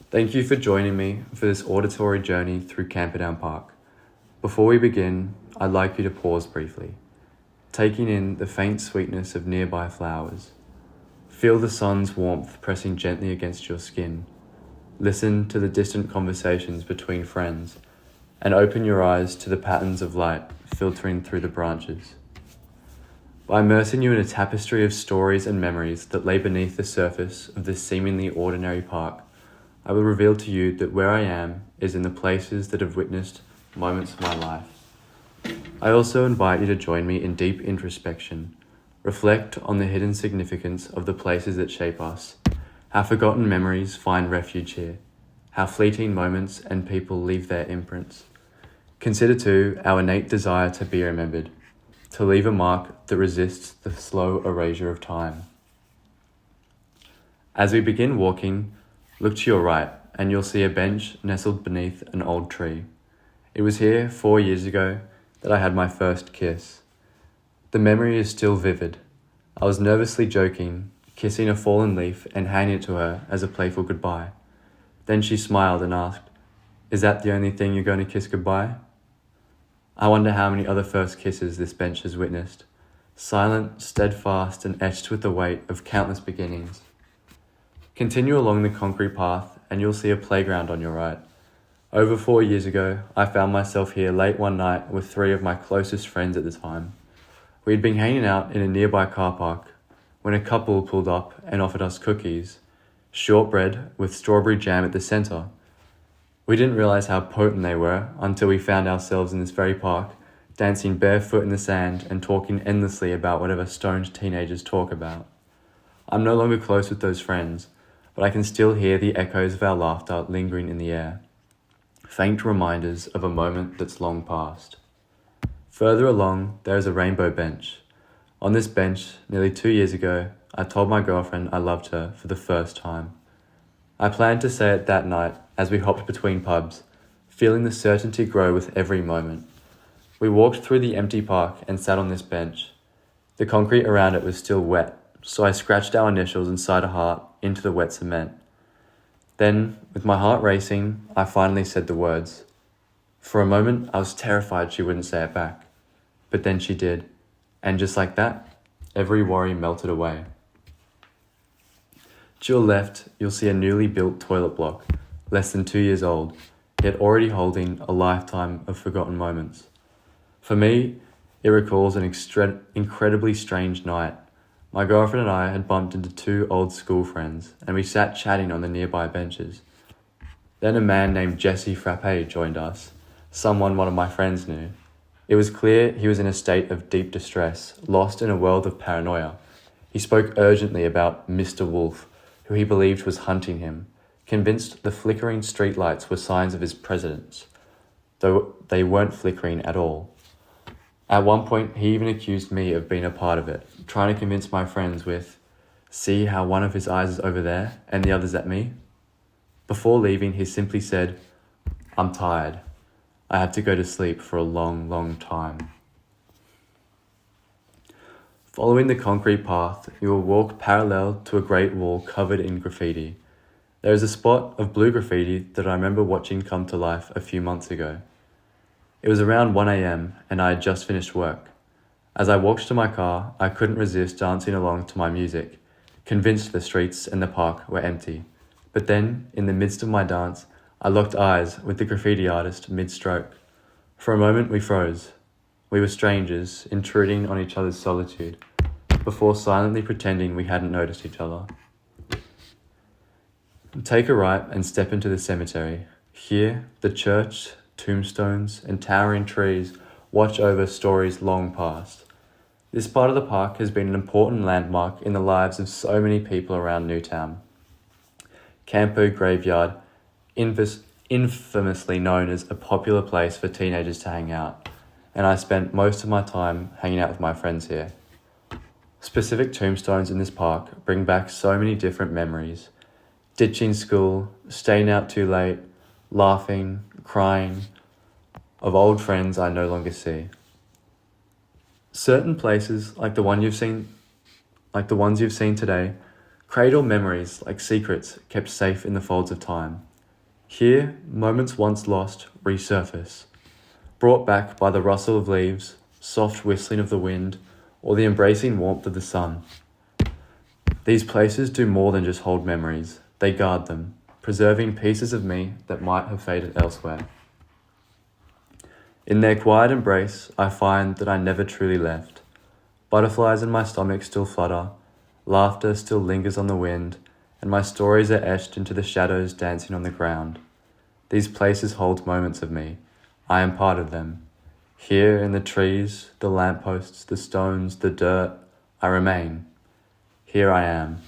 Thank you for joining me for this auditory journey through Camperdown Park. Before we begin, I'd like you to pause briefly, taking in the faint sweetness of nearby flowers. Feel the sun's warmth pressing gently against your skin. Listen to the distant conversations between friends, and open your eyes to the patterns of light filtering through the branches. By immersing you in a tapestry of stories and memories that lay beneath the surface of this seemingly ordinary park, I will reveal to you that where I am is in the places that have witnessed moments of my life. I also invite you to join me in deep introspection. Reflect on the hidden significance of the places that shape us, how forgotten memories find refuge here, how fleeting moments and people leave their imprints. Consider too our innate desire to be remembered, to leave a mark that resists the slow erasure of time. As we begin walking, look to your right and you'll see a bench nestled beneath an old tree. It was here 4 years ago that I had my first kiss. The memory is still vivid. I was nervously joking, kissing a fallen leaf and handing it to her as a playful goodbye. Then she smiled and asked, "Is that the only thing you're going to kiss goodbye?" I wonder how many other first kisses this bench has witnessed, silent, steadfast, and etched with the weight of countless beginnings. Continue along the concrete path and you'll see a playground on your right. Over 4 years ago, I found myself here late one night with 3 of my closest friends at the time. We'd been hanging out in a nearby car park when a couple pulled up and offered us cookies, shortbread with strawberry jam at the center. We didn't realize how potent they were until we found ourselves in this very park, dancing barefoot in the sand and talking endlessly about whatever stoned teenagers talk about. I'm no longer close with those friends, but I can still hear the echoes of our laughter lingering in the air, faint reminders of a moment that's long past. Further along, there is a rainbow bench. On this bench, nearly 2 years ago, I told my girlfriend I loved her for the first time. I planned to say it that night as we hopped between pubs, feeling the certainty grow with every moment. We walked through the empty park and sat on this bench. The concrete around it was still wet, so I scratched our initials inside a heart into the wet cement. Then, with my heart racing, I finally said the words. For a moment, I was terrified she wouldn't say it back. But then she did, and just like that, every worry melted away. To your left, you'll see a newly built toilet block, less than 2 years old, yet already holding a lifetime of forgotten moments. For me, it recalls an incredibly strange night. My girlfriend and I had bumped into 2 old school friends, and we sat chatting on the nearby benches. Then a man named Jesse Frappe joined us, someone one of my friends knew. It was clear he was in a state of deep distress, lost in a world of paranoia. He spoke urgently about Mr. Wolf, who he believed was hunting him, convinced the flickering streetlights were signs of his presence, though they weren't flickering at all. At one point, he even accused me of being a part of it, trying to convince my friends with, "See how one of his eyes is over there and the other's at me?" Before leaving, he simply said, "I'm tired. I have to go to sleep for a long, long time." Following the concrete path, you will walk parallel to a great wall covered in graffiti. There is a spot of blue graffiti that I remember watching come to life a few months ago. It was around 1 a.m. and I had just finished work. As I walked to my car, I couldn't resist dancing along to my music, convinced the streets and the park were empty. But then, in the midst of my dance, I locked eyes with the graffiti artist mid-stroke. For a moment we froze. We were strangers, intruding on each other's solitude, before silently pretending we hadn't noticed each other. Take a right and step into the cemetery. Here, the church, tombstones, and towering trees watch over stories long past. This part of the park has been an important landmark in the lives of so many people around Newtown. Campo Graveyard, infamously known as a popular place for teenagers to hang out, and I spent most of my time hanging out with my friends here. Specific tombstones in this park bring back so many different memories. Ditching school, staying out too late, laughing, crying, of old friends I no longer see. Certain places, like the ones you've seen today, cradle memories like secrets kept safe in the folds of time. Here, moments once lost resurface, brought back by the rustle of leaves, soft whistling of the wind, or the embracing warmth of the sun. These places do more than just hold memories, they guard them, preserving pieces of me that might have faded elsewhere. In their quiet embrace, I find that I never truly left. Butterflies in my stomach still flutter, laughter still lingers on the wind, and my stories are etched into the shadows dancing on the ground. These places hold moments of me. I am part of them. Here in the trees, the lampposts, the stones, the dirt, I remain. Here I am.